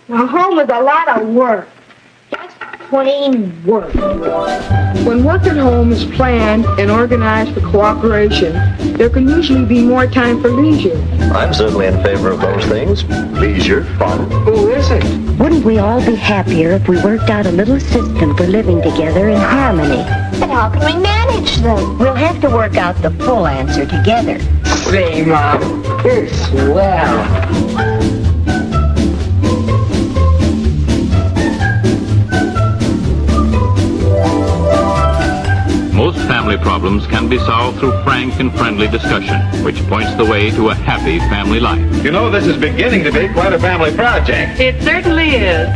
Now, home is a lot of work. Just plain work. When work at home is planned and organized for cooperation, there can usually be more time for leisure. I'm certainly in favor of those things. Leisure, fun. Who isn't? Wouldn't we all be happier if we worked out a little system for living together in harmony? But how can we manage them? We'll have to work out the full answer together. Say, Mom, you're swell. Most family problems can be solved through frank and friendly discussion, which points the way to a happy family life. You know, this is beginning to be quite a family project. It certainly is.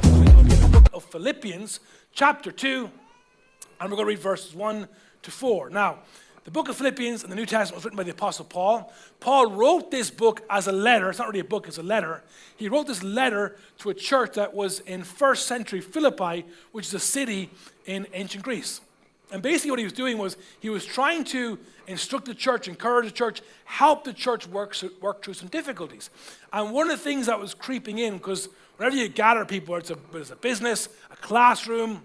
We're going to be in the book of Philippians, chapter 2, and we're going to read verses 1 to 4. Now, the book of Philippians in the New Testament was written by the Apostle Paul. Paul wrote this book as a letter. It's not really a book, it's a letter. He wrote this letter to a church that was in first century Philippi, which is a city in ancient Greece. And basically what he was doing was he was trying to instruct the church, encourage the church, help the church work through some difficulties. And one of the things that was creeping in, because whenever you gather people, whether it's a business, a classroom,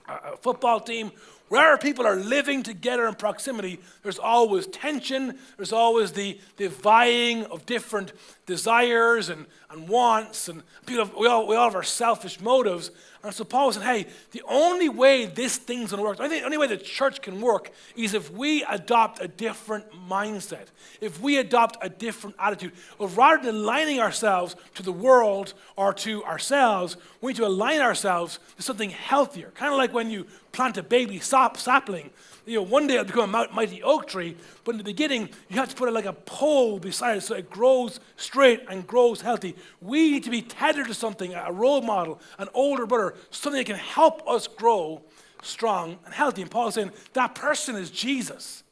a football team, wherever people are living together in proximity, there's always tension, there's always the vying of different desires and wants, and people we all have our selfish motives. And so Paul was saying, hey, the only way this thing's gonna work, the only way the church can work is if we adopt a different mindset, if we adopt a different attitude. Of rather than aligning ourselves to the world or to ourselves, we need to align ourselves to something healthier. Kind of like when you plant a baby sapling. You know, one day it'll become a mighty oak tree, but in the beginning, you have to put it like a pole beside it so it grows straight and grows healthy. We need to be tethered to something, a role model, an older brother, something that can help us grow strong and healthy. And Paul's saying that person is Jesus.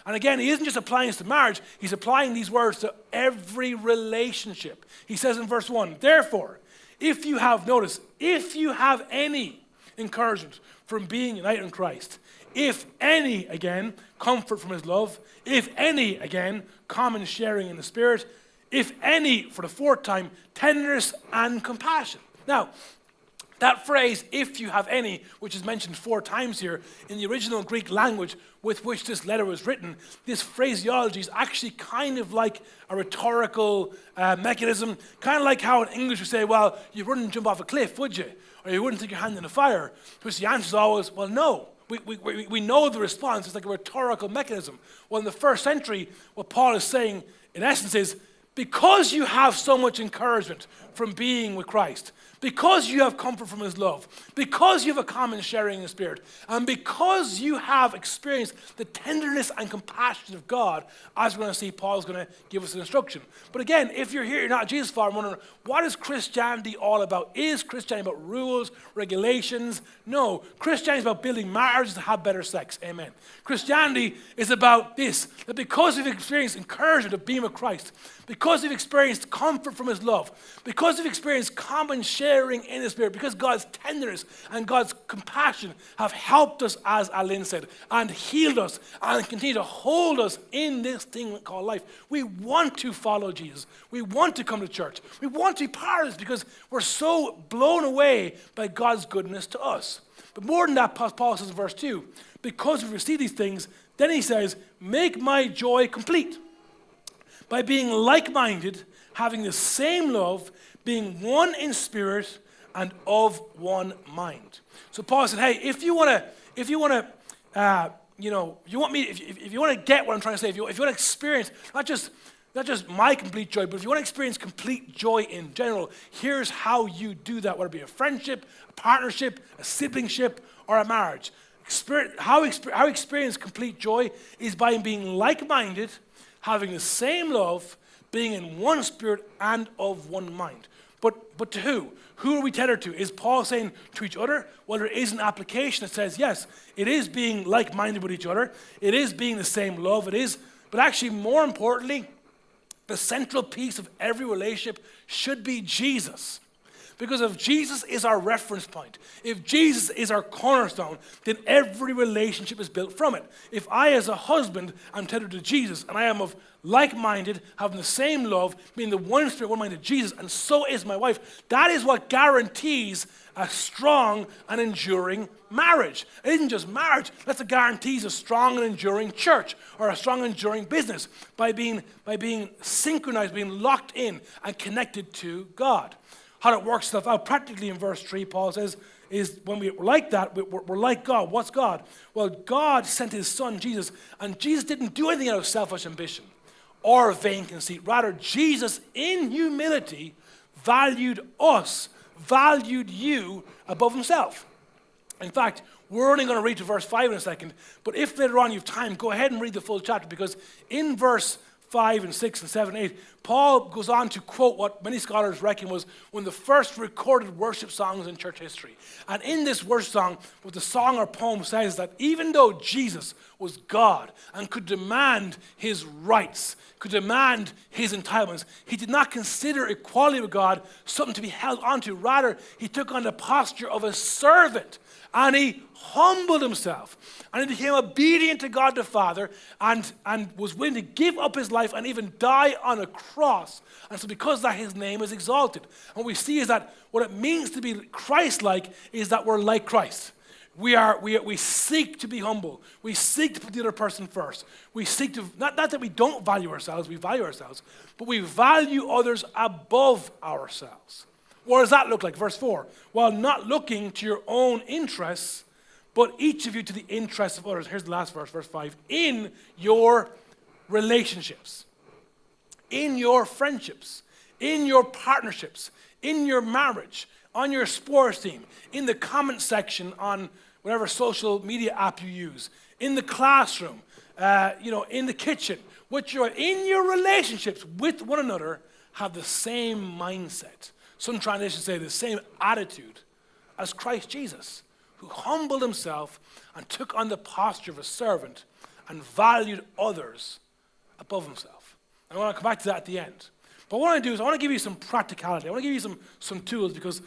And again, he isn't just applying this to marriage, he's applying these words to every relationship. He says in verse 1, therefore, if you have any encouragement from being united in Christ, if any, again, comfort from his love, if any, again, common sharing in the Spirit, if any, for the fourth time, tenderness and compassion. Now, that phrase, if you have any, which is mentioned 4 times here, in the original Greek language with which this letter was written, this phraseology is actually kind of like a rhetorical mechanism, kind of like how in English we say, well, you wouldn't jump off a cliff, would you? Or you wouldn't stick your hand in the fire. Which the answer is always, well, no. We know the response. It's like a rhetorical mechanism. Well, in the first century, what Paul is saying, in essence, is because you have so much encouragement from being with Christ, because you have comfort from his love, because you have a common sharing in the Spirit, and because you have experienced the tenderness and compassion of God, as we're going to see, Paul's going to give us an instruction. But again, if you're here, you're not a Jesus follower, wondering, what is Christianity all about? Is Christianity about rules, regulations? No. Christianity is about building marriages to have better sex. Amen. Christianity is about this, that because we've experienced encouragement of being with Christ, because we've experienced comfort from his love, because we've experienced common sharing in the Spirit, because God's tenderness and God's compassion have helped us, as Alin said, and healed us and continue to hold us in this thing called life. We want to follow Jesus. We want to come to church. We want to be part of this because we're so blown away by God's goodness to us. But more than that, Paul says in verse 2, because we've received these things, then he says, make my joy complete by being like-minded, having the same love, being one in spirit and of one mind. So Paul said, hey, if you want to get what I'm trying to say, if you want to experience not just my complete joy, but if you want to experience complete joy in general, here's how you do that, whether it be a friendship, a partnership, a siblingship, or a marriage. How experience complete joy is by being like-minded, having the same love, being in one spirit and of one mind. But to who? Who are we tethered to? Is Paul saying to each other? Well, there is an application that says, yes, it is being like-minded with each other. It is being the same love. It is, but actually, more importantly, the central piece of every relationship should be Jesus. Because if Jesus is our reference point, if Jesus is our cornerstone, then every relationship is built from it. If I, as a husband, am tethered to Jesus, and I am of like-minded, having the same love, being the one spirit, one mind to Jesus, and so is my wife, that is what guarantees a strong and enduring marriage. It isn't just marriage, that's what guarantees a strong and enduring church or a strong and enduring business by being synchronized, being locked in and connected to God. How it works stuff out practically in verse 3, Paul says, is when we're like that, we're like God. What's God? Well, God sent his son, Jesus, and Jesus didn't do anything out of selfish ambition or vain conceit. Rather, Jesus, in humility, valued us, valued you above himself. In fact, we're only going to read to verse 5 in a second, but if later on you have time, go ahead and read the full chapter, because in verse 5 and 6 and 7 and 8, Paul goes on to quote what many scholars reckon was one of the first recorded worship songs in church history. And in this worship song, what the song or poem says is that even though Jesus was God and could demand his rights, could demand his entitlements, he did not consider equality with God something to be held onto. Rather, he took on the posture of a servant, and he humbled himself, and he became obedient to God the Father, and was willing to give up his life and even die on a cross. And so because of that, his name is exalted. And what we see is that what it means to be Christ-like is that we're like Christ. We seek to be humble. We seek to put the other person first. We seek to, not that we don't value ourselves, we value ourselves, but we value others above ourselves. What does that look like? Verse 4, while not looking to your own interests, but each of you to the interests of others. Here's the last verse, verse 5. In your relationships, in your friendships, in your partnerships, in your marriage, on your sports team, in the comment section on whatever social media app you use, in the classroom, in the kitchen, in your relationships with one another, have the same mindset. Some translations say the same attitude as Christ Jesus, who humbled himself and took on the posture of a servant and valued others above himself. And I want to come back to that at the end. But what I want to do is I want to give you some practicality. I want to give you some tools because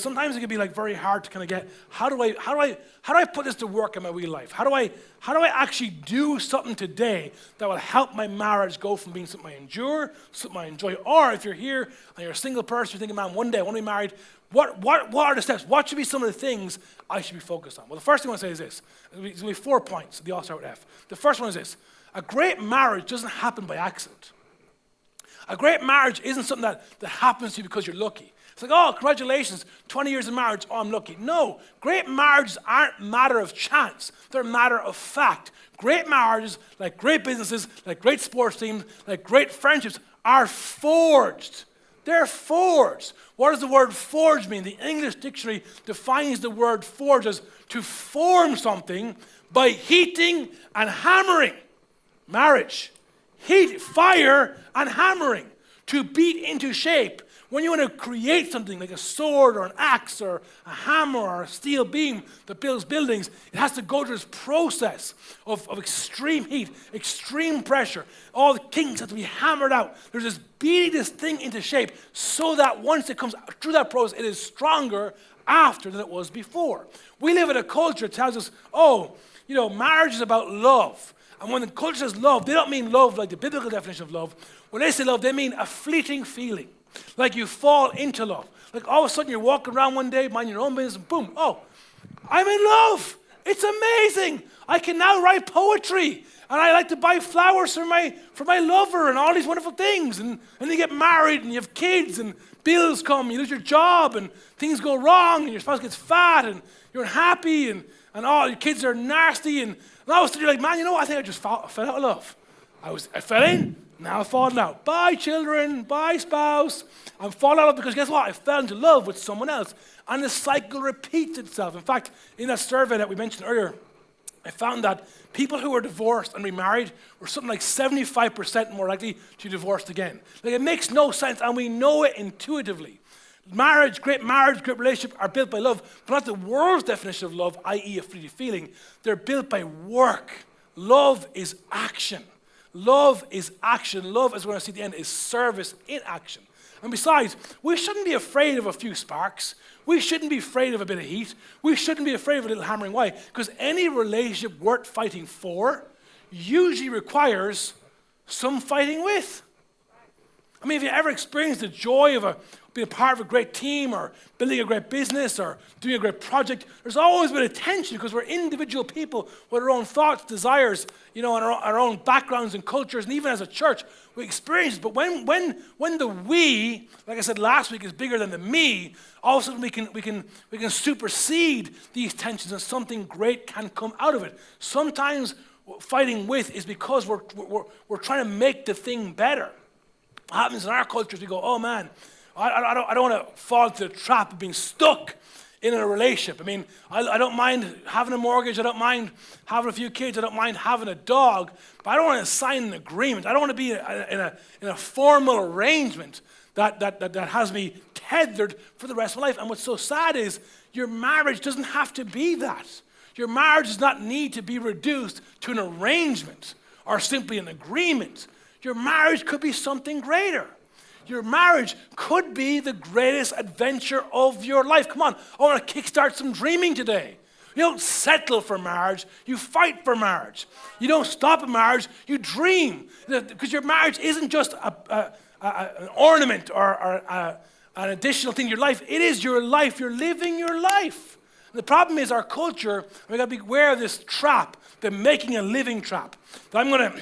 sometimes it can be like very hard to kind of get, how do I put this to work in my real life? How do I actually do something today that will help my marriage go from being something I endure, something I enjoy? Or if you're here and you're a single person, you're thinking, man, one day I want to be married, what are the steps? What should be some of the things I should be focused on? Well, the first thing I want to say is this. There's going to be 4 points. They all start with F. The first one is this. A great marriage doesn't happen by accident. A great marriage isn't something that happens to you because you're lucky. It's like, oh, congratulations, 20 years of marriage, oh, I'm lucky. No, great marriages aren't a matter of chance. They're a matter of fact. Great marriages, like great businesses, like great sports teams, like great friendships, are forged. They're forged. What does the word forge mean? The English dictionary defines the word forge as to form something by heating and hammering. Marriage. Heat, fire, and hammering. To beat into shape. When you want to create something like a sword or an axe or a hammer or a steel beam that builds buildings, it has to go through this process of extreme heat, extreme pressure. All the kinks have to be hammered out. There's this beating this thing into shape so that once it comes through that process, it is stronger after than it was before. We live in a culture that tells us, marriage is about love. And when the culture says love, they don't mean love like the biblical definition of love. When they say love, they mean a fleeting feeling. Like you fall into love. Like all of a sudden you're walking around one day, minding your own business, and boom, oh, I'm in love. It's amazing. I can now write poetry. And I like to buy flowers for my lover and all these wonderful things. And you get married and you have kids and bills come, you lose your job and things go wrong and your spouse gets fat and you're unhappy and all your kids are nasty and all of a sudden you're like, man, I think I just fell out of love. I fell in. Now I've fallen out. Bye, children. Bye, spouse. I'm falling out because guess what? I fell into love with someone else. And the cycle repeats itself. In fact, in that survey that we mentioned earlier, I found that people who were divorced and remarried were something like 75% more likely to be divorced again. Like it makes no sense, and we know it intuitively. Great relationship are built by love, but not the world's definition of love, i.e. a fleeting feeling. They're built by work. Love is action. Love is action. Love, as we're going to see at the end, is service in action. And besides, we shouldn't be afraid of a few sparks. We shouldn't be afraid of a bit of heat. We shouldn't be afraid of a little hammering. Why? Because any relationship worth fighting for usually requires some fighting with. I mean, have you ever experienced the joy of being a part of a great team or building a great business or doing a great project? There's always been a tension because we're individual people with our own thoughts, desires, and our own backgrounds and cultures, and even as a church, we experience it. But when the we, like I said last week, is bigger than the me, all of a sudden we can supersede these tensions and something great can come out of it. Sometimes fighting with is because we're trying to make the thing better. What happens in our culture is we go, oh man, I don't want to fall into the trap of being stuck in a relationship. I mean, I don't mind having a mortgage, I don't mind having a few kids, I don't mind having a dog, but I don't want to sign an agreement. I don't want to be in a formal arrangement that has me tethered for the rest of my life. And what's so sad is your marriage doesn't have to be that. Your marriage does not need to be reduced to an arrangement or simply an agreement. Your marriage could be something greater. Your marriage could be the greatest adventure of your life. Come on, I want to kickstart some dreaming today. You don't settle for marriage, you fight for marriage. You don't stop a marriage, you dream. Because your marriage isn't just an ornament or an additional thing in your life. It is your life. You're living your life. And the problem is our culture, we've got to be aware of this trap, the making a living trap. That I'm going to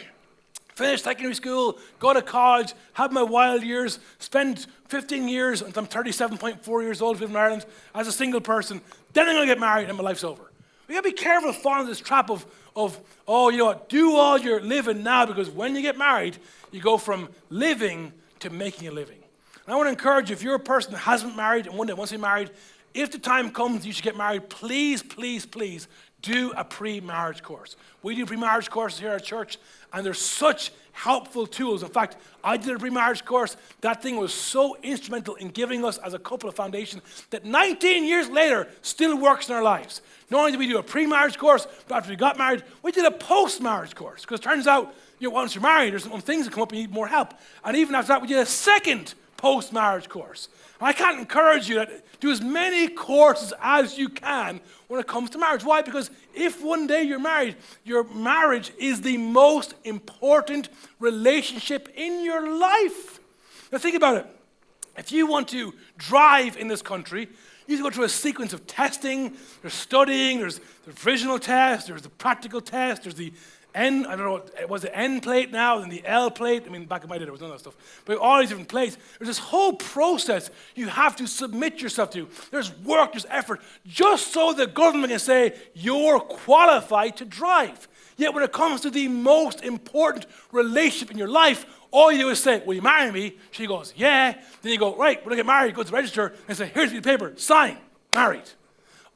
finish secondary school, go to college, have my wild years, spend 15 years until I'm 37.4 years old, living in Ireland as a single person. Then I'm going to get married and my life's over. We got to be careful of falling into this trap of do all your living now, because when you get married, you go from living to making a living. And I want to encourage you, if you're a person that hasn't married and one day wants to be married, if the time comes you should get married, please, please, please do a pre-marriage course. We do pre-marriage courses here at church, and they're such helpful tools. In fact, I did a pre-marriage course. That thing was so instrumental in giving us as a couple a foundation that 19 years later still works in our lives. Not only did we do a pre-marriage course, but after we got married, we did a post-marriage course. Because it turns out, once you're married, there's some things that come up and you need more help. And even after that, we did a second post-marriage course. And I can't encourage you to do as many courses as you can when it comes to marriage. Why? Because if one day you're married, your marriage is the most important relationship in your life. Now think about it. If you want to drive in this country, you have to go through a sequence of testing, there's studying, there's the provisional test, there's the practical test, there's the N, I don't know, it was the N plate now, and the L plate. I mean, back in my day, there was none of that stuff. But all these different plates, there's this whole process you have to submit yourself to. There's work, there's effort, just so the government can say, you're qualified to drive. Yet when it comes to the most important relationship in your life, all you do is say, will you marry me? She goes, yeah. Then you go, right, when I get married, go to the register and say, here's the paper, sign, married.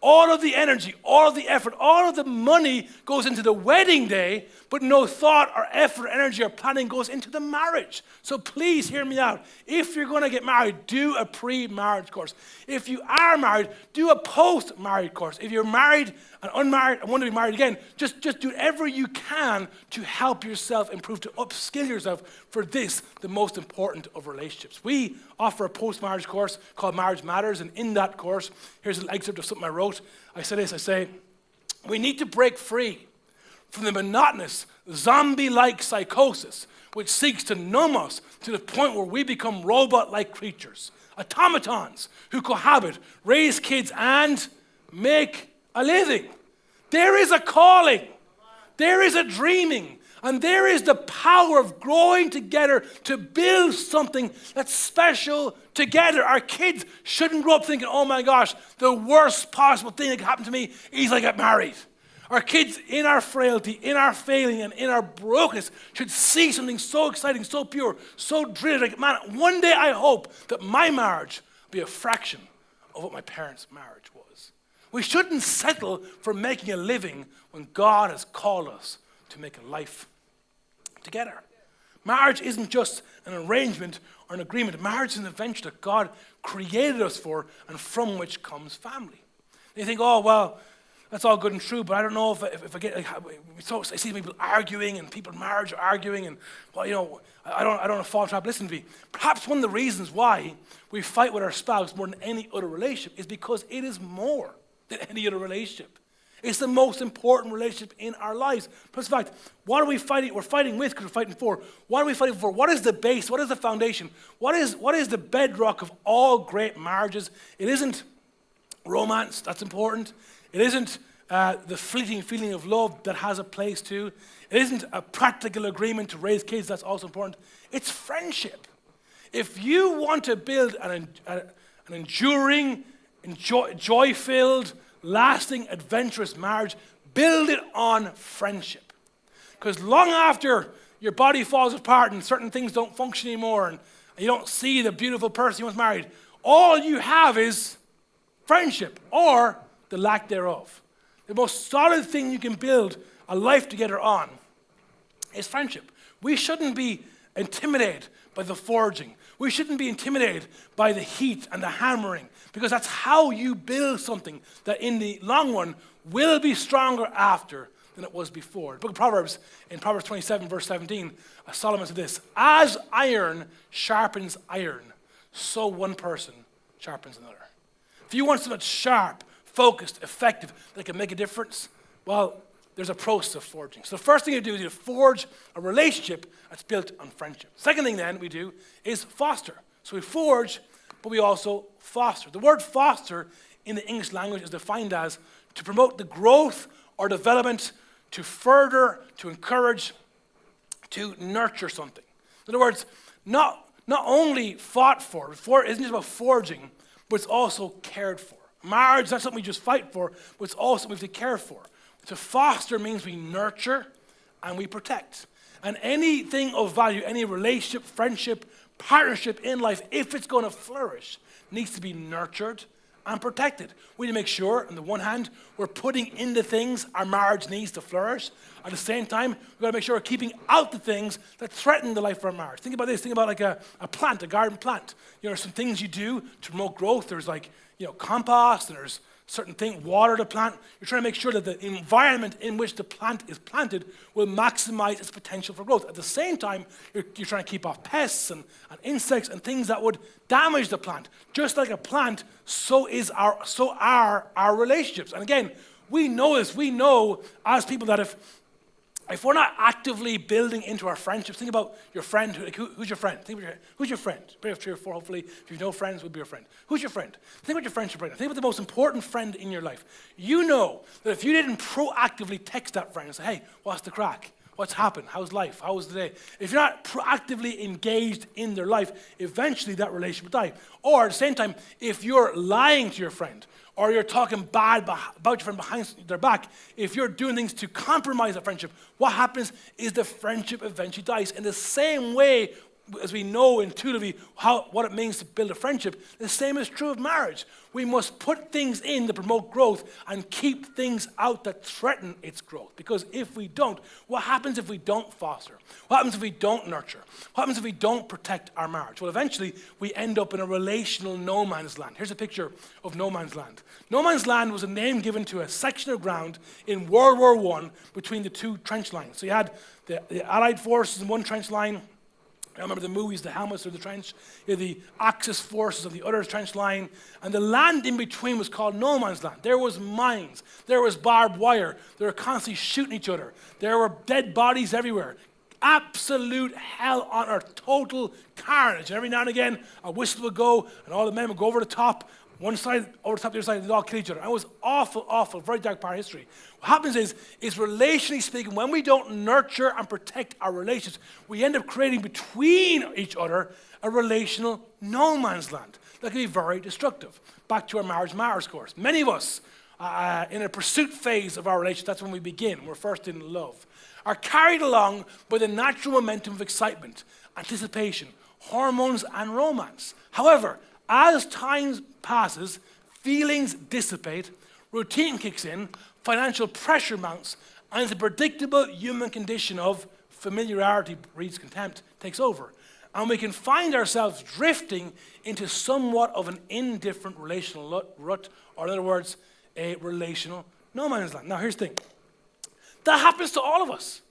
All of the energy, all of the effort, all of the money goes into the wedding day, but no thought or effort, energy, or planning goes into the marriage. So please hear me out. If you're going to get married, do a pre-marriage course. If you are married, do a post-marriage course. If you're married and unmarried and want to be married again, just do whatever you can to help yourself improve, to upskill yourself for this, the most important of relationships. We offer a post-marriage course called Marriage Matters, and in that course, here's an excerpt of something I wrote. I say, we need to break free from the monotonous, zombie-like psychosis which seeks to numb us to the point where we become robot-like creatures, automatons who cohabit, raise kids, and make a living. There is a calling, there is a dreaming, and there is the power of growing together to build something that's special together. Our kids shouldn't grow up thinking, oh my gosh, the worst possible thing that could happen to me is I get married. Our kids, in our frailty, in our failing, and in our brokenness, should see something so exciting, so pure, so driven. Like, man, one day I hope that my marriage will be a fraction of what my parents' marriage was. We shouldn't settle for making a living when God has called us to make a life together. Marriage isn't just an arrangement or an agreement. Marriage is an adventure that God created us for and from which comes family. And you think, oh, well, That's all good and true, but I don't know if I get, like, I see people arguing and people in marriage are arguing and, well, you know, I don't want to fall trap. Listen to me. Perhaps one of the reasons why we fight with our spouse more than any other relationship is because it is more than any other relationship. It's the most important relationship in our lives. Plus the fact, what are we fighting? We're fighting with because we're fighting for. What are we fighting for? What is the base? What is the foundation? What is the bedrock of all great marriages? It isn't romance, that's important. It isn't the fleeting feeling of love that has a place too. It isn't a practical agreement to raise kids, that's also important. It's friendship. If you want to build an enduring, joy-filled, lasting, adventurous marriage, build it on friendship. Because long after your body falls apart and certain things don't function anymore and you don't see the beautiful person you once married, all you have is friendship or the lack thereof. The most solid thing you can build a life together on is friendship. We shouldn't be intimidated by the forging. We shouldn't be intimidated by the heat and the hammering, because that's how you build something that in the long run will be stronger after than it was before. The book of Proverbs, in Proverbs 27, verse 17, Solomon said this: as iron sharpens iron, so one person sharpens another. If you want something that's sharp, focused, effective, that can make a difference, well, there's a process of forging. So the first thing you do is you forge a relationship that's built on friendship. Second thing then we do is foster. So we forge, but we also foster. The word foster in the English language is defined as to promote the growth or development, to further, to encourage, to nurture something. In other words, not only fought for isn't just about forging, but it's also cared for. Marriage is not something we just fight for, but it's also something we have to care for. To foster means we nurture and we protect. And anything of value, any relationship, friendship, partnership in life, if it's going to flourish, needs to be nurtured and protected. We need to make sure, on the one hand, we're putting in the things our marriage needs to flourish. At the same time, we've got to make sure we're keeping out the things that threaten the life of our marriage. Think about this. Think about like a plant, a garden plant. You know, there's some things you do to promote growth. There's like, you know, compost, and there's certain thing, water the plant. You're trying to make sure that the environment in which the plant is planted will maximize its potential for growth. At the same time, you're trying to keep off pests and insects and things that would damage the plant. Just like a plant, so are our relationships. And again, we know this. We know as people that if we're not actively building into our friendships, think about your friend. Who's your friend? Who's your friend? Maybe 3 or 4, hopefully. If you have no friends, we'll be your friend. Who's your friend? Think about your friendship right now. Think about the most important friend in your life. You know that if you didn't proactively text that friend and say, hey, what's the crack? What's happened? How's life? How was the day? If you're not proactively engaged in their life, eventually that relationship will die. Or at the same time, if you're lying to your friend, or you're talking bad about your friend behind their back, if you're doing things to compromise a friendship, what happens is the friendship eventually dies. In the same way, as we know intuitively what it means to build a friendship, the same is true of marriage. We must put things in to promote growth and keep things out that threaten its growth. Because if we don't, what happens if we don't foster? What happens if we don't nurture? What happens if we don't protect our marriage? Well, eventually, we end up in a relational no man's land. Here's a picture of no man's land. No man's land was a name given to a section of ground in World War I between the two trench lines. So you had the Allied forces in one trench line. I remember the movies, the helmets of the trench, you had the Axis forces of the other trench line, and the land in between was called no man's land. There was mines, there was barbed wire, they were constantly shooting each other, there were dead bodies everywhere. Absolute hell on earth, total carnage. And every now and again, a whistle would go, and all the men would go over the top, one side, over the top, the other side, they'd all kill each other. And it was awful, awful, very dark part of history. What happens is relationally speaking, when we don't nurture and protect our relationships, we end up creating between each other a relational no man's land that can be very destructive. Back to our Marriage Matters course. Many of us, in a pursuit phase of our relationship, that's when we begin, we're first in love, are carried along by the natural momentum of excitement, anticipation, hormones, and romance. However, as time passes, feelings dissipate, routine kicks in, financial pressure mounts, and the predictable human condition of familiarity breeds contempt takes over. And we can find ourselves drifting into somewhat of an indifferent relational rut, or in other words, a relational No man's land. Now, here's the thing. That happens to all of us.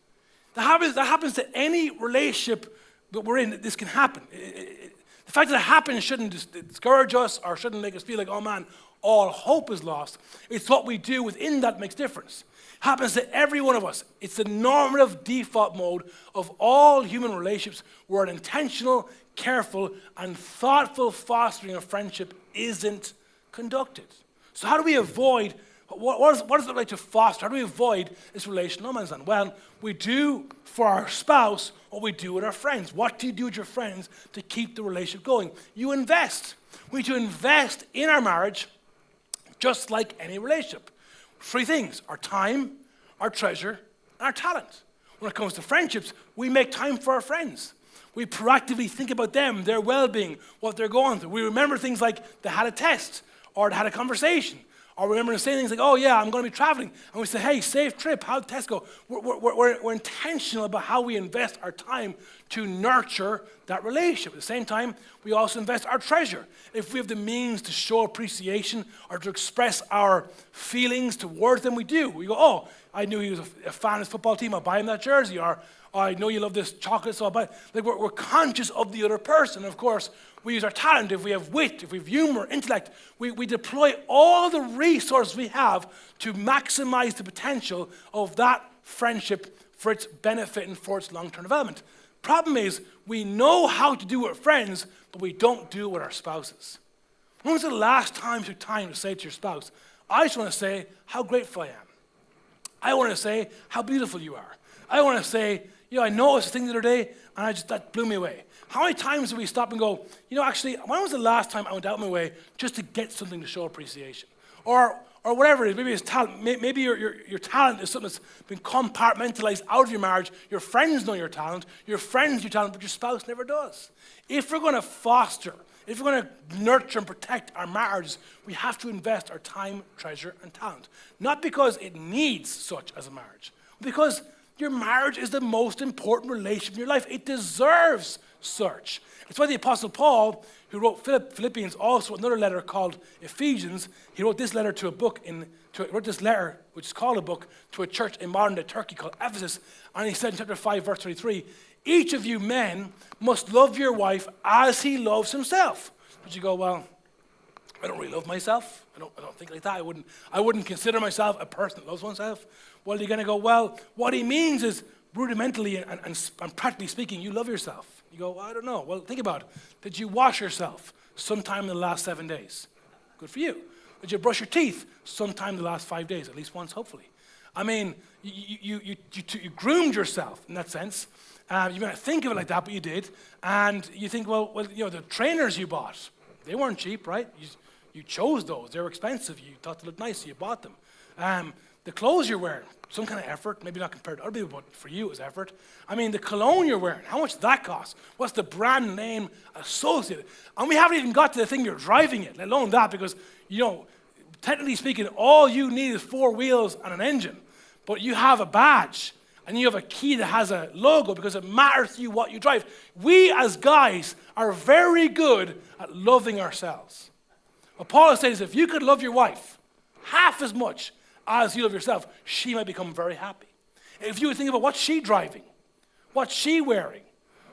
That happens to any relationship that we're in. This can happen. The fact that it happens shouldn't discourage us or shouldn't make us feel like, oh man, all hope is lost. It's what we do within that makes difference. It happens to every one of us. It's the normative default mode of all human relationships where an intentional, careful, and thoughtful fostering of friendship isn't conducted. So how do we avoid, what does it look like to foster? How do we avoid this relation no man's land? Well, we do for our spouse what we do with our friends. What do you do with your friends to keep the relationship going? You invest. We need to invest in our marriage just like any relationship. 3 things: our time, our treasure, and our talent. When it comes to friendships, we make time for our friends. We proactively think about them, their well-being, what they're going through. We remember things like they had a test, or they had a conversation, or we remember saying things like, oh yeah, I'm going to be traveling. And we say, hey, safe trip, how'd the test go? We're intentional about how we invest our time to nurture that relationship. At the same time, we also invest our treasure. If we have the means to show appreciation or to express our feelings towards them, we do. We go, oh, I knew he was a fan of his football team, I'll buy him that jersey. Or oh, I know you love this chocolate, so I'll buy it. Like we're conscious of the other person. Of course, we use our talent. If we have wit, if we have humor, intellect, we deploy all the resources we have to maximize the potential of that friendship for its benefit and for its long-term development. Problem is, we know how to do it with friends, but we don't do it with our spouses. When was the last time you took time to say to your spouse, I just want to say how grateful I am. I want to say how beautiful you are. I want to say, I noticed a thing the other day, and that blew me away. How many times do we stop and go, actually, when was the last time I went out of my way just to get something to show appreciation? Or whatever it is, maybe it's talent. Maybe your talent is something that's been compartmentalized out of your marriage. Your friends know your talent, but your spouse never does. If we're going to foster, if we're going to nurture and protect our marriages, we have to invest our time, treasure, and talent. Not because it needs such as a marriage, because your marriage is the most important relationship in your life. It deserves such. It's why the Apostle Paul, who wrote Philippians, also another letter called Ephesians, he wrote this letter which is called a book, to a church in modern-day Turkey called Ephesus. And he said in chapter 5, verse 23, each of you men must love your wife as he loves himself. But you go, well, I don't really love myself. I don't think like that. I wouldn't consider myself a person that loves oneself. Well, you're going to go, well, what he means is rudimentally and practically speaking, you love yourself. You go, well, I don't know. Well, think about it. Did you wash yourself sometime in the last 7 days? Good for you. Did you brush your teeth sometime in the last 5 days? At least once, hopefully. I mean, you groomed yourself in that sense. You might not think of it like that, but you did. And you think, well, the trainers you bought, they weren't cheap, right? You chose those. They were expensive. You thought they looked nice, so you bought them. The clothes you're wearing, some kind of effort, maybe not compared to other people, but for you it was effort. I mean, the cologne you're wearing, how much does that cost? What's the brand name associated? And we haven't even got to the thing you're driving it, let alone that, because, technically speaking, all you need is 4 wheels and an engine. But you have a badge, and you have a key that has a logo because it matters to you what you drive. We as guys are very good at loving ourselves. What Paul says, if you could love your wife half as much as you love yourself, she might become very happy. If you would think about what's she driving, what's she wearing,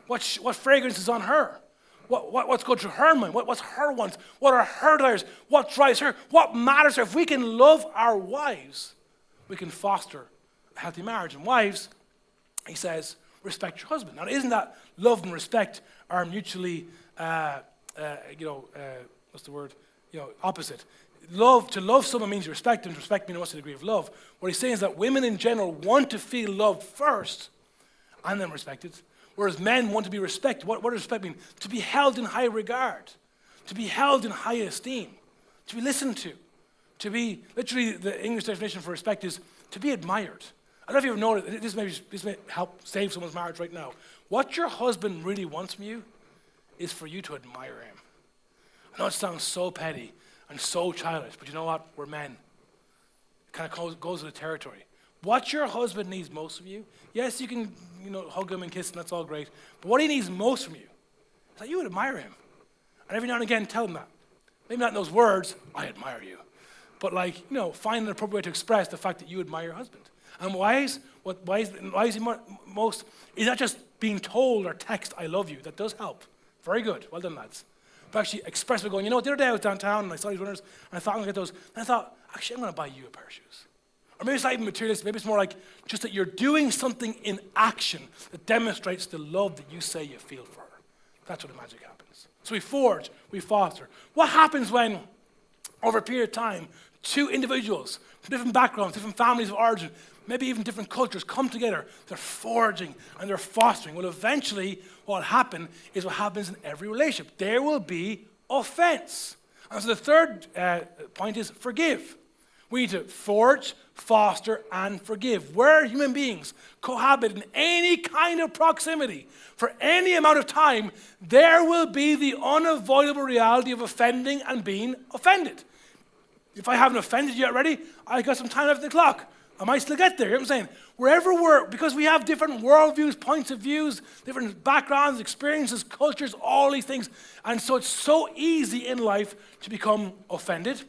what fragrance is on her, what's going through her mind, what's her wants, what are her desires, what drives her, what matters to her. If we can love our wives, we can foster a healthy marriage. And wives, he says, respect your husband. Now, isn't that love and respect are mutually, opposite? To love someone means you respect them. To respect means what's the degree of love. What he's saying is that women in general want to feel loved first and then respected, whereas men want to be respected. What does respect mean? To be held in high regard, to be held in high esteem, to be listened to be, literally the English definition for respect is to be admired. I don't know if you ever noticed, this may help save someone's marriage right now. What your husband really wants from you is for you to admire him. I know it sounds so petty and so childish, but you know what? We're men. It kind of goes with the territory. What your husband needs most of you, yes, you can hug him and kiss him, that's all great, but what he needs most from you is that you would admire him. And every now and again tell him that. Maybe not in those words, I admire you. but find an appropriate way to express the fact that you admire your husband. And wives, why is he most? Is not just being told or text, I love you. That does help. Very good. Well done, lads. But actually express by going, the other day I was downtown and I saw these runners and I thought I'm going to get those. And I thought, actually, I'm going to buy you a pair of shoes. Or maybe it's not even materialistic. Maybe it's more like just that you're doing something in action that demonstrates the love that you say you feel for her. That's where the magic happens. So we forge, we foster. What happens when, over a period of time, two individuals from different backgrounds, different families of origin, maybe even different cultures come together, they're forging and they're fostering. Well, eventually what will happen is what happens in every relationship. There will be offense. And so the third point is forgive. We need to forge, foster, and forgive. Where human beings cohabit in any kind of proximity for any amount of time, there will be the unavoidable reality of offending and being offended. If I haven't offended you already, I got some time left on the clock. I might still get there, you know what I'm saying? Wherever because we have different worldviews, points of views, different backgrounds, experiences, cultures, all these things. And so it's so easy in life to become offended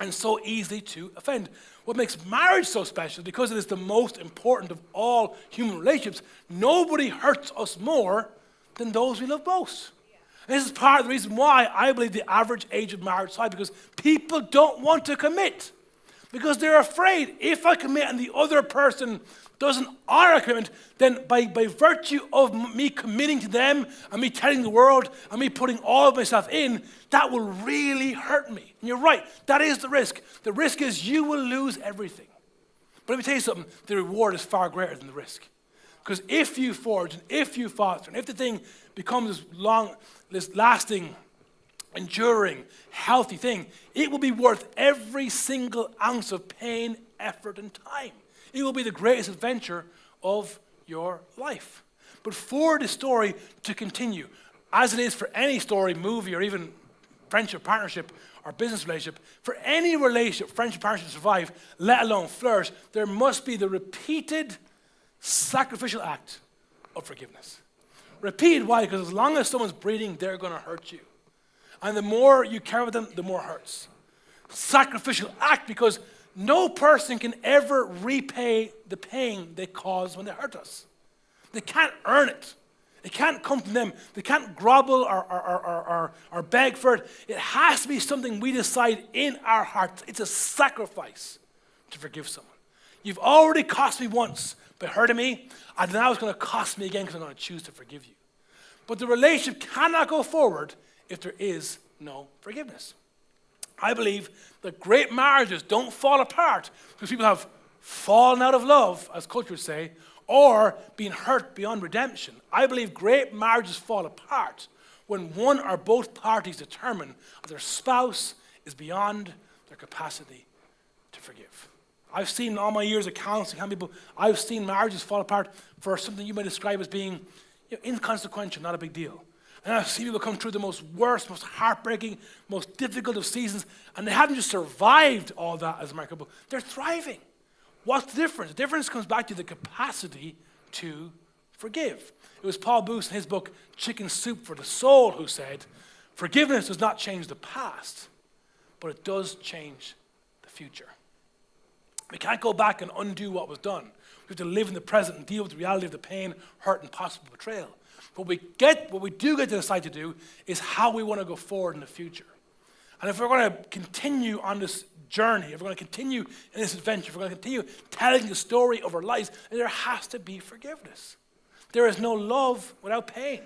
and so easy to offend. What makes marriage so special, because it is the most important of all human relationships, nobody hurts us more than those we love most. And this is part of the reason why I believe the average age of marriage is high, because people don't want to commit. Because they're afraid, if I commit and the other person doesn't honor a commitment, then by virtue of me committing to them and me telling the world and me putting all of myself in, that will really hurt me. And you're right, that is the risk. The risk is you will lose everything. But let me tell you something, the reward is far greater than the risk. Because if you forge and if you foster and if the thing becomes this lasting, enduring, healthy thing, it will be worth every single ounce of pain, effort, and time. It will be the greatest adventure of your life. But for the story to continue, as it is for any story, movie, or even friendship, partnership, or business relationship, for any relationship, friendship, partnership to survive, let alone flourish, there must be the repeated sacrificial act of forgiveness. Repeated, why? Because as long as someone's breathing, they're going to hurt you. And the more you care about them, the more it hurts. Sacrificial act, because no person can ever repay the pain they cause when they hurt us. They can't earn it. It can't come from them. They can't grovel or beg for it. It has to be something we decide in our hearts. It's a sacrifice to forgive someone. You've already cost me once by hurting me, and now it's going to cost me again because I'm going to choose to forgive you. But the relationship cannot go forward if there is no forgiveness. I believe that great marriages don't fall apart because people have fallen out of love, as culture would say, or been hurt beyond redemption. I believe great marriages fall apart when one or both parties determine that their spouse is beyond their capacity to forgive. I've seen in all my years of counseling, I've seen marriages fall apart for something you might describe as being inconsequential, not a big deal. And I've seen people come through the most worst, most heartbreaking, most difficult of seasons, and they haven't just survived all that as a married couple. They're thriving. What's the difference? The difference comes back to the capacity to forgive. It was Paul Booth in his book, Chicken Soup for the Soul, who said, forgiveness does not change the past, but it does change the future. We can't go back and undo what was done. We have to live in the present and deal with the reality of the pain, hurt, and possible betrayal. What we do get to decide to do is how we want to go forward in the future. And if we're going to continue on this journey, if we're going to continue in this adventure, if we're going to continue telling the story of our lives, then there has to be forgiveness. There is no love without pain.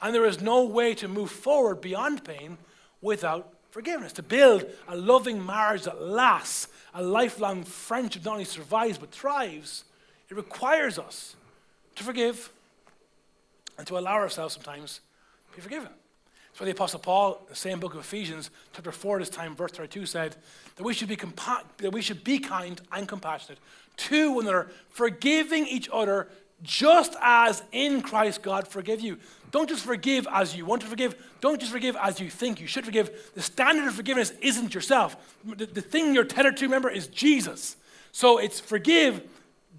And there is no way to move forward beyond pain without forgiveness. To build a loving marriage that lasts, a lifelong friendship not only survives but thrives, it requires us to forgive and to allow ourselves sometimes to be forgiven. That's why the Apostle Paul, the same book of Ephesians, chapter 4 this time, verse 32, said that we should be kind and compassionate to one another, forgiving each other just as in Christ God forgave you. Don't just forgive as you want to forgive. Don't just forgive as you think you should forgive. The standard of forgiveness isn't yourself. The thing you're tethered to, remember, is Jesus. So it's forgive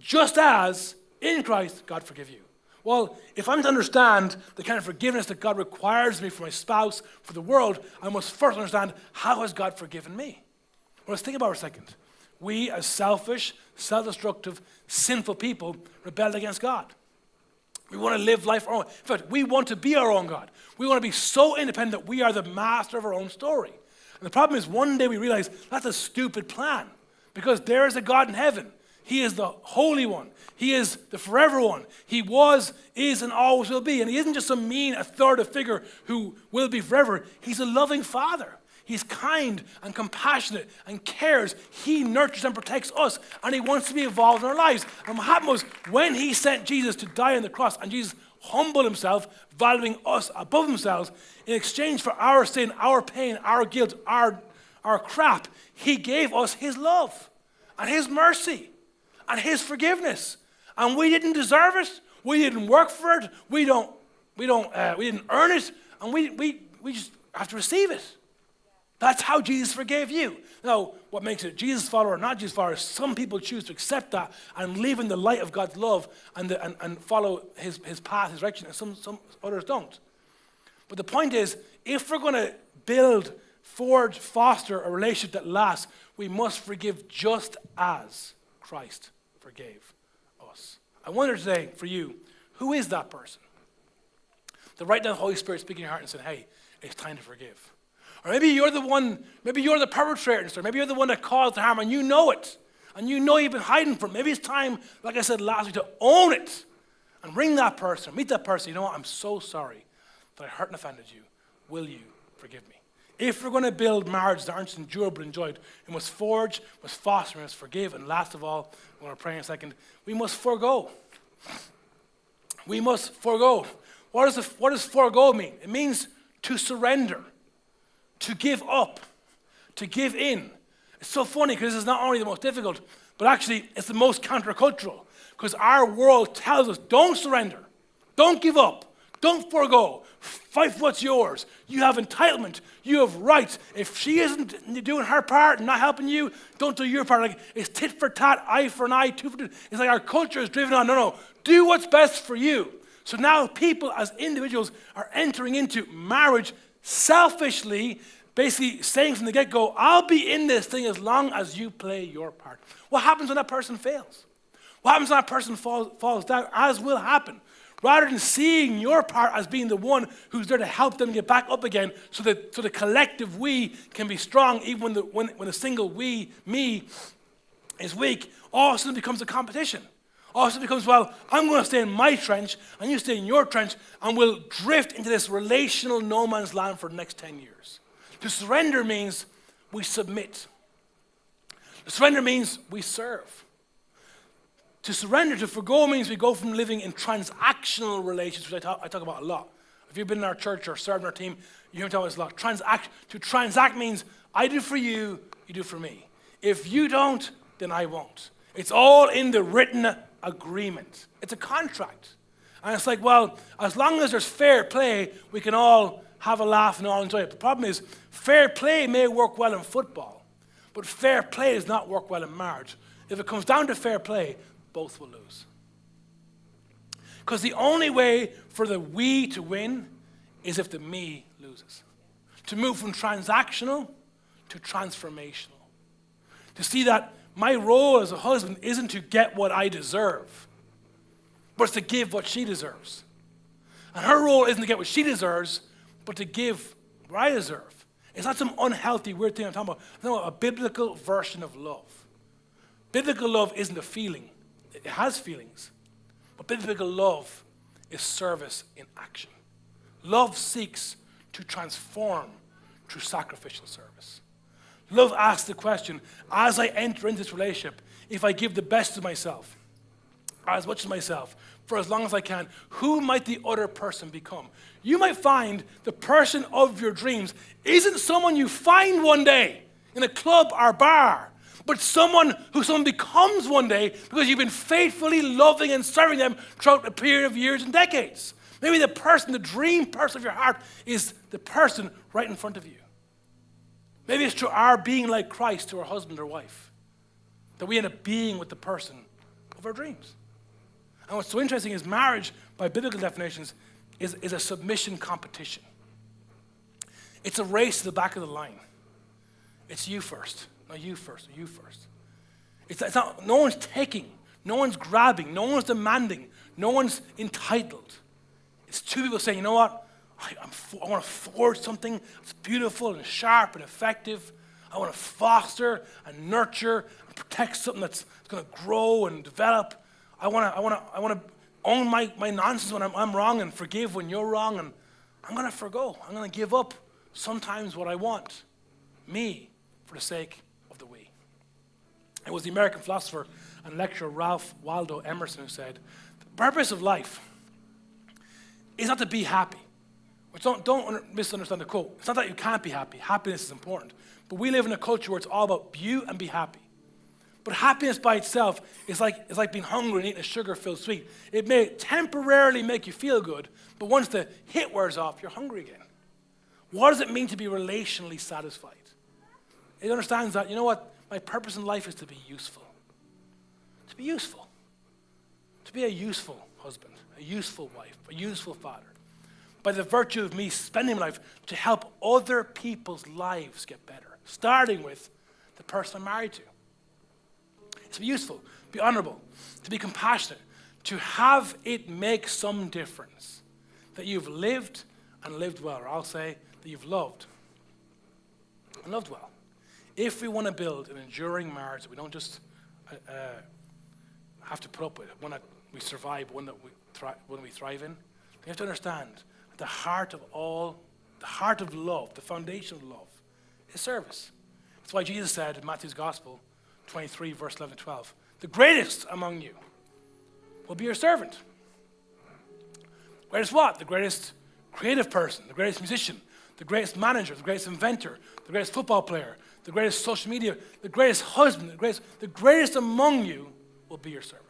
just as in Christ God forgave you. Well, if I'm to understand the kind of forgiveness that God requires me for my spouse, for the world, I must first understand, how has God forgiven me? Well, let's think about it for a second. We, as selfish, self-destructive, sinful people, rebelled against God. We want to live life our own. In fact, we want to be our own God. We want to be so independent that we are the master of our own story. And the problem is one day we realize that's a stupid plan because there is a God in heaven. He is the Holy One. He is the forever one. He was, is, and always will be. And he isn't just some mean, authoritative figure who will be forever. He's a loving Father. He's kind and compassionate and cares. He nurtures and protects us, and he wants to be involved in our lives. And what happened was when he sent Jesus to die on the cross, and Jesus humbled himself, valuing us above themselves, in exchange for our sin, our pain, our guilt, our crap, he gave us his love and his mercy and his forgiveness. And we didn't deserve it. We didn't work for it. We didn't earn it, and we just have to receive it. That's how Jesus forgave you. Now, what makes it a Jesus follower or not Jesus follower is some people choose to accept that and live in the light of God's love and follow his path, his righteousness. Some others don't. But the point is, if we're going to build, forge, foster a relationship that lasts, we must forgive just as Christ forgave us. I wonder today, for you, who is that person? The right now the Holy Spirit speaking in your heart and saying, hey, it's time to forgive. Or maybe you're the one, maybe you're the perpetrator in the story. Maybe you're the one that caused the harm and you know it. And you know you've been hiding from it. Maybe it's time, like I said last week, to own it. And ring that person, meet that person. You know what, I'm so sorry that I hurt and offended you. Will you forgive me? If we're going to build marriages that aren't just endured but enjoyed, we must forge, must foster, must forgive. And last of all, we're going to pray in a second, we must forego. We must forego. What does forego mean? It means to surrender. To give up, to give in. It's so funny because this is not only the most difficult, but actually it's the most countercultural. Because our world tells us, don't surrender, don't give up, don't forego, fight for what's yours. You have entitlement, you have rights. If she isn't doing her part and not helping you, don't do your part. Like it's tit for tat, eye for an eye, tooth for tooth. It's like our culture is driven on, no, do what's best for you. So now people as individuals are entering into marriage selfishly, basically saying from the get-go, I'll be in this thing as long as you play your part. What happens when that person fails? What happens when that person falls down, as will happen? Rather than seeing your part as being the one who's there to help them get back up again so that the collective we can be strong even when the single we, me, is weak, all of a sudden becomes a competition. All of a sudden becomes, well, I'm going to stay in my trench, and you stay in your trench, and we'll drift into this relational no man's land for the next 10 years. To surrender means we submit. To surrender means we serve. To surrender, to forgo means we go from living in transactional relations, which I talk about a lot. If you've been in our church or served in our team, you hear me talk about this a lot. To transact means I do for you, you do for me. If you don't, then I won't. It's all in the written agreement. It's a contract. And it's like, well, as long as there's fair play, we can all have a laugh and all enjoy it. The problem is, fair play may work well in football, but fair play does not work well in marriage. If it comes down to fair play, both will lose. Because the only way for the we to win is if the me loses. To move from transactional to transformational. To see that my role as a husband isn't to get what I deserve, but it's to give what she deserves. And her role isn't to get what she deserves, but to give what I deserve. It's not some unhealthy, weird thing I'm talking about. I'm talking about a biblical version of love. Biblical love isn't a feeling. It has feelings. But biblical love is service in action. Love seeks to transform through sacrificial service. Love asks the question, as I enter into this relationship, if I give the best of myself, as much as myself, for as long as I can, who might the other person become? You might find the person of your dreams isn't someone you find one day in a club or bar, but someone who someone becomes one day because you've been faithfully loving and serving them throughout a period of years and decades. Maybe the person, the dream person of your heart is the person right in front of you. Maybe it's through our being like Christ to our husband or wife that we end up being with the person of our dreams. And what's so interesting is marriage, by biblical definitions, is a submission competition. It's a race to the back of the line. It's you first. No, you first, you first. It's not, no one's taking, no one's grabbing, no one's demanding, no one's entitled. It's two people saying, you know what? I want to forge something that's beautiful and sharp and effective. I want to foster and nurture and protect something that's going to grow and develop. I want to own my nonsense when I'm wrong and forgive when you're wrong. And I'm going to forgo. I'm going to give up sometimes what I want, me, for the sake of the we. It was the American philosopher and lecturer Ralph Waldo Emerson who said, the purpose of life is not to be happy. Which don't misunderstand the quote. It's not that you can't be happy. Happiness is important. But we live in a culture where it's all about be you and be happy. But happiness by itself is like being hungry and eating a sugar-filled sweet. It may temporarily make you feel good, but once the hit wears off, you're hungry again. What does it mean to be relationally satisfied? It understands that, you know what? My purpose in life is to be useful. To be useful. To be a useful husband, a useful wife, a useful father. By the virtue of me spending my life to help other people's lives get better, starting with the person I'm married to. To be useful, be honorable, to be compassionate, to have it make some difference. That you've lived and lived well, or I'll say that you've loved and loved well. If we want to build an enduring marriage that we don't just have to put up with, one that we survive, one that we thrive in, we have to understand the heart of love, the foundation of love, is service. That's why Jesus said in Matthew's Gospel, 23, verse 11 to 12, the greatest among you will be your servant. Greatest what? The greatest creative person, the greatest musician, the greatest manager, the greatest inventor, the greatest football player, the greatest social media, the greatest husband, the greatest among you will be your servant.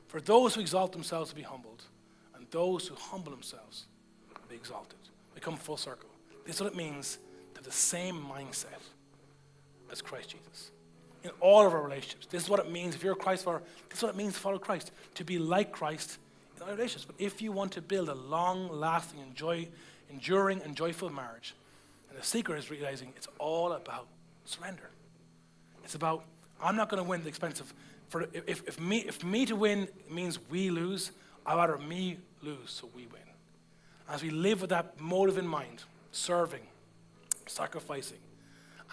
For those who exalt themselves will be humbled, and those who humble themselves be exalted. We come full circle. This is what it means to have the same mindset as Christ Jesus. In all of our relationships, this is what it means if you're a Christ follower, this is what it means to follow Christ, to be like Christ in all relationships. But if you want to build a long-lasting, enduring, and joyful marriage, and the secret is realizing it's all about surrender. It's about, I'm not going to win the expense of, if me to win means we lose, I'd rather me lose so we win. As we live with that motive in mind, serving, sacrificing,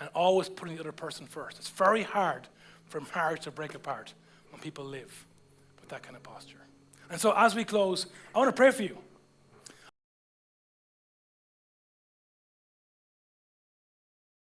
and always putting the other person first. It's very hard for marriage to break apart when people live with that kind of posture. And so as we close, I want to pray for you.